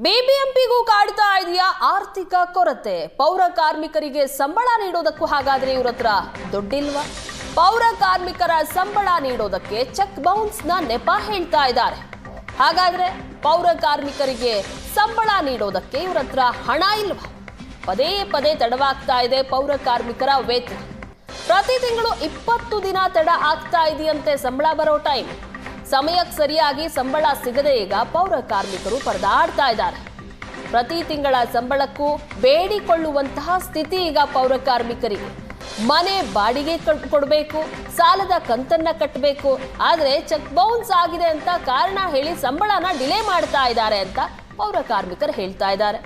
ಬಿಬಿಎಂಪಿಗೂ ಕಾಡ್ತಾ ಇದೆಯಾ ಆರ್ಥಿಕ ಕೊರತೆ? ಪೌರ ಕಾರ್ಮಿಕರಿಗೆ ಸಂಬಳ ನೀಡೋದಕ್ಕೂ ಹಾಗಾದ್ರೆ ಇವ್ರ ಹತ್ರ ದುಡ್ಡಿಲ್ವಾ? ಪೌರ ಕಾರ್ಮಿಕರ ಸಂಬಳ ನೀಡೋದಕ್ಕೆ ಚೆಕ್ ಬೌನ್ಸ್ ನ ನೆಪ ಹೇಳ್ತಾ ಇದ್ದಾರೆ. ಹಾಗಾದ್ರೆ ಪೌರ ಕಾರ್ಮಿಕರಿಗೆ ಸಂಬಳ ನೀಡೋದಕ್ಕೆ ಇವ್ರ ಹತ್ರ ಹಣ ಇಲ್ವಾ? ಪದೇ ಪದೇ ತಡವಾಗ್ತಾ ಇದೆ ಪೌರ ಕಾರ್ಮಿಕರ ವೇತನ. ಪ್ರತಿ ತಿಂಗಳು 20 ದಿನ ತಡ ಆಗ್ತಾ ಇದೆಯಂತೆ ಸಂಬಳ ಬರೋ ಟೈಮ್. ಸಮಯಕ್ಕೆ ಸರಿಯಾಗಿ ಸಂಬಳ ಸಿಗದೆ ಈಗ ಪೌರ ಕಾರ್ಮಿಕರು ಪರದಾಡ್ತಾ ಇದ್ದಾರೆ. ಪ್ರತಿ ತಿಂಗಳ ಸಂಬಳಕ್ಕೂ ಬೇಡಿಕೊಳ್ಳುವಂತಹ ಸ್ಥಿತಿ ಈಗ ಪೌರ ಕಾರ್ಮಿಕರಿಗೆ. ಮನೆ ಬಾಡಿಗೆ ಕೊಡಬೇಕು, ಸಾಲದ ಕಂತನ್ನ ಕಟ್ಟಬೇಕು. ಆದ್ರೆ ಚೆಕ್ ಬೌನ್ಸ್ ಆಗಿದೆ ಅಂತ ಕಾರಣ ಹೇಳಿ ಸಂಬಳನ ಡಿಲೇ ಮಾಡ್ತಾ ಇದ್ದಾರೆ ಅಂತ ಪೌರ ಕಾರ್ಮಿಕರು ಹೇಳ್ತಾ ಇದ್ದಾರೆ.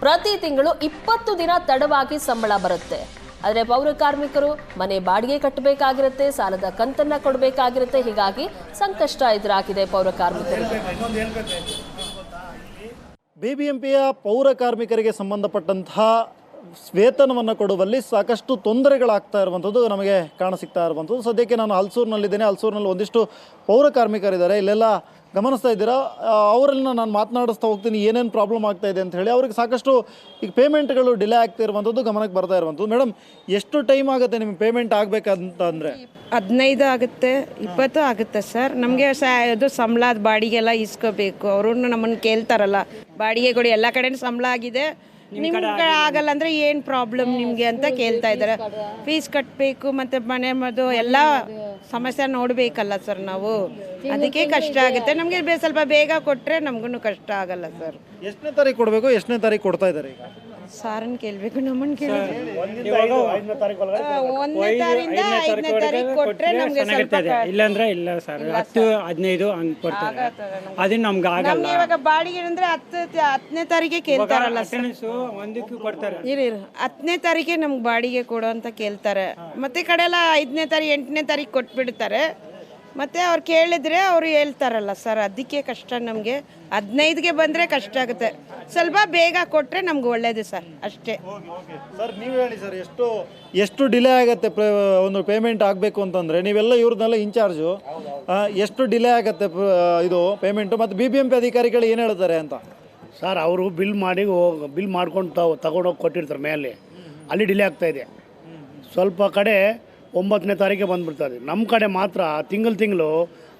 ಪ್ರತಿ ತಿಂಗಳು 20 ದಿನ ತಡವಾಗಿ ಸಂಬಳ ಬರುತ್ತೆ. ಆದರೆ ಪೌರ ಕಾರ್ಮಿಕರು ಮನೆ ಬಾಡಿಗೆ ಕಟ್ಟಬೇಕಾಗಿರುತ್ತೆ, ಸಾಲದ ಕಂತನ್ನ ಕೊಡಬೇಕಾಗಿರುತ್ತೆ. ಹೀಗಾಗಿ ಸಂಕಷ್ಟ ಎದುರಾಗಿದೆ ಪೌರ ಕಾರ್ಮಿಕರಿಗೆ. ಬಿಬಿಎಂಪಿಯ ಪೌರ ಕಾರ್ಮಿಕರಿಗೆ ಸಂಬಂಧಪಟ್ಟಂತಹ ವೇತನವನ್ನು ಕೊಡುವಲ್ಲಿ ಸಾಕಷ್ಟು ತೊಂದರೆಗಳಾಗ್ತಾ ಇರುವಂಥದ್ದು ನಮಗೆ ಕಾಣಸಿಗ್ತಾ ಇರುವಂಥದ್ದು. ಸದ್ಯಕ್ಕೆ ನಾನು ಹಲ್ಸೂರಿನಲ್ಲಿದ್ದೇನೆ. ಹಲ್ಸೂರಿನಲ್ಲಿ ಒಂದಿಷ್ಟು ಪೌರ ಕಾರ್ಮಿಕರಿದ್ದಾರೆ. ಇಲ್ಲೆಲ್ಲ ಗಮನಿಸ್ತಾ ಇದ್ದೀರಾ, ಅವರನ್ನ ನಾನು ಮಾತನಾಡಿಸ್ತಾ ಹೋಗ್ತೀನಿ ಏನೇನು ಪ್ರಾಬ್ಲಮ್ ಆಗ್ತಾ ಇದೆ ಅಂತ ಹೇಳಿ. ಅವ್ರಿಗೆ ಸಾಕಷ್ಟು ಈಗ ಪೇಮೆಂಟ್ಗಳು ಡಿಲೇ ಆಗ್ತಾ ಇರುವಂಥದ್ದು ಗಮನಕ್ಕೆ ಬರ್ತಾ ಇರುವಂಥದ್ದು. ಮೇಡಮ್, ಎಷ್ಟು ಟೈಮ್ ಆಗುತ್ತೆ ನಿಮಗೆ ಪೇಮೆಂಟ್ ಆಗಬೇಕಂತ ಅಂದರೆ? 15 ಆಗುತ್ತೆ, 20 ಆಗುತ್ತೆ ಸರ್. ನಮಗೆ ಅದು ಸಂಬಳದ ಬಾಡಿಗೆಲ್ಲ ಇಸ್ಕೋಬೇಕು. ಅವರು ನಮ್ಮನ್ನು ಕೇಳ್ತಾರಲ್ಲ, ಬಾಡಿಗೆ ಕೊಡಿ, ಎಲ್ಲ ಕಡೆ ಸಂಬಳ ಆಗಿದೆ, ನಿಮ್ಗೆ ಆಗಲ್ಲ ಅಂದರೆ ಏನು ಪ್ರಾಬ್ಲಮ್ ನಿಮಗೆ ಅಂತ ಕೇಳ್ತಾ ಇದ್ದಾರೆ. ಫೀಸ್ ಕಟ್ಟಬೇಕು ಮತ್ತು ಮನೆ ಮದ್ದು ಎಲ್ಲ ಸಮಸ್ಯೆ ನೋಡಬೇಕಲ್ಲ ಸರ್ ನಾವು. ಅದಕ್ಕೆ ಕಷ್ಟ ಆಗುತ್ತೆ ನಮಗೆ. ಸ್ವಲ್ಪ ಬೇಗ ಕೊಟ್ಟರೆ ನಮಗೂ ಕಷ್ಟ ಆಗಲ್ಲ ಸರ್. ಎಷ್ಟನೇ ತಾರೀಕು ಕೊಡಬೇಕು, ಎಷ್ಟನೇ ತಾರೀಕು ಕೊಡ್ತಾ ಇದ್ದಾರೆ ಈಗ? ಸಾರನ್ನು ಕೇಳಬೇಕು, ನಮ್ಮನ್ನು ಕೇಳಬೇಕು. 1ನೇ ತಾರೀಕಿಂದ 5ನೇ ತಾರೀಕು ಕೊಟ್ಟರೆ ನಮಗೆ ಇಲ್ಲಾಂದ್ರೆ ಇಲ್ಲ ಸರ್. 10, 15 ಹಂಗೆ ಕೊಡ್ತಾರೆ. ಅದು ನಮ್ಗೆ ಆಗಲ್ಲ. ಇವಾಗ ಬಾಡಿಗೆ ಅಂದರೆ 10ನೇ ತಾರೀಕೆ ಕೇಳ್ತಾರಲ್ಲ ಸರ್. ಒಂದಕ್ಕೆ ಕೊಡ್ತಾರೆ. 10ನೇ ತಾರೀಕೆ ನಮ್ಗೆ ಬಾಡಿಗೆ ಕೊಡು ಅಂತ ಕೇಳ್ತಾರೆ. ಮತ್ತೆ ಕಡೆ ಎಲ್ಲ 5ನೇ ತಾರೀಕು 8ನೇ ತಾರೀಕು ಕೊಟ್ಬಿಡ್ತಾರೆ. ಮತ್ತು ಅವ್ರು ಕೇಳಿದ್ರೆ ಅವರು ಹೇಳ್ತಾರಲ್ಲ ಸರ್, ಅದಕ್ಕೆ ಕಷ್ಟ ನಮಗೆ. 15ಗೆ ಬಂದರೆ ಕಷ್ಟ ಆಗುತ್ತೆ. ಸ್ವಲ್ಪ ಬೇಗ ಕೊಟ್ಟರೆ ನಮ್ಗೆ ಒಳ್ಳೇದು ಸರ್, ಅಷ್ಟೇ. ಸರ್ ನೀವು ಹೇಳಿ ಸರ್, ಎಷ್ಟು ಡಿಲೇ ಆಗುತ್ತೆ ಒಂದು ಪೇಮೆಂಟ್ ಆಗಬೇಕು ಅಂತಂದರೆ? ನೀವೆಲ್ಲ ಇವ್ರನ್ನೆಲ್ಲ ಇನ್ಚಾರ್ಜು, ಎಷ್ಟು ಡಿಲೇ ಆಗುತ್ತೆ ಇದು ಪೇಮೆಂಟು? ಮತ್ತು BBMP ಅಧಿಕಾರಿಗಳು ಏನು ಹೇಳ್ತಾರೆ ಅಂತ? ಸರ್, ಅವರು ಬಿಲ್ ಮಾಡ್ಕೊಂಡು ತಗೊಂಡೋಗಿ ಕೊಟ್ಟಿರ್ತಾರೆ ಮೇಲೆ, ಅಲ್ಲಿ ಡಿಲೇ ಆಗ್ತಾಯಿದೆ. ಸ್ವಲ್ಪ ಕಡೆ 9ನೇ ತಾರೀಕೆ ಬಂದುಬಿಡ್ತದೆ. ನಮ್ಮ ಕಡೆ ಮಾತ್ರ ತಿಂಗಳು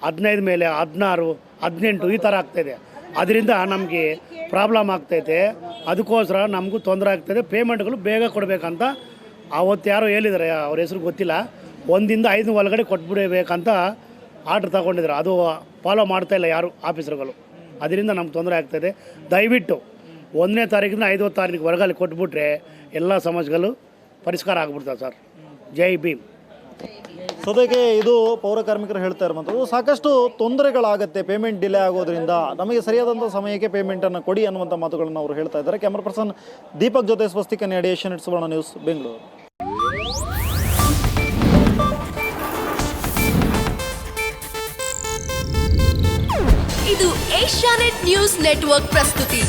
15 ಮೇಲೆ 16, 18 ಈ ಥರ ಆಗ್ತಾಯಿದೆ. ಅದರಿಂದ ನಮಗೆ ಪ್ರಾಬ್ಲಮ್ ಆಗ್ತೈತೆ. ಅದಕ್ಕೋಸ್ಕರ ನಮಗೂ ತೊಂದರೆ ಆಗ್ತಾಯಿದೆ. ಪೇಮೆಂಟ್ಗಳು ಬೇಗ ಕೊಡಬೇಕಂತ ಅವತ್ತು ಯಾರೋ ಹೇಳಿದ್ದಾರೆ, ಅವ್ರ ಹೆಸರು ಗೊತ್ತಿಲ್ಲ, 1 ರಿಂದ 5 ಒಳಗಡೆ ಕೊಟ್ಬಿಡಬೇಕಂತ ಆರ್ಡ್ರ್ ತಗೊಂಡಿದ್ದಾರೆ. ಅದು ಫಾಲೋ ಮಾಡ್ತಾಯಿಲ್ಲ ಯಾರು ಆಫೀಸರ್ಗಳು. ಅದರಿಂದ ನಮ್ಗೆ ತೊಂದರೆ ಆಗ್ತಾಯಿದೆ. ದಯವಿಟ್ಟು 1ನೇ ತಾರೀಕಿಂದ 5ನೇ ತಾರೀಕು ಹೊರಗಡೆ ಕೊಟ್ಬಿಟ್ರೆ ಎಲ್ಲ ಸಮಸ್ಯೆಗಳು ಪರಿಷ್ಕಾರ ಆಗ್ಬಿಡ್ತದೆ ಸರ್. ಜೈ ಭೀಮ್. ಸದ್ಯಕ್ಕೆ ಇದು ಪೌರ ಕಾರ್ಮಿಕರು ಹೇಳ್ತಾ ಇರುವಂಥದ್ದು. ಸಾಕಷ್ಟು ತೊಂದರೆಗಳಾಗುತ್ತೆ ಪೇಮೆಂಟ್ ಡಿಲೇ ಆಗೋದ್ರಿಂದ. ನಮಗೆ ಸರಿಯಾದಂಥ ಸಮಯಕ್ಕೆ ಪೇಮೆಂಟನ್ನು ಕೊಡಿ ಅನ್ನುವಂಥ ಮಾತುಗಳನ್ನು ಅವರು ಹೇಳ್ತಾ ಇದ್ದಾರೆ. ಕ್ಯಾಮರಾ ಪರ್ಸನ್ ದೀಪಕ್ ಜೊತೆ ಸ್ವಸ್ತಿಕ ನೇಡಿ, ಏಷ್ಯಾನೆಟ್ ಸುವರ್ಣ ನ್ಯೂಸ್, ಬೆಂಗಳೂರು. ಇದು ಏಷ್ಯಾನೆಟ್ ನ್ಯೂಸ್ ನೆಟ್ವರ್ಕ್ ಪ್ರಸ್ತುತಿ.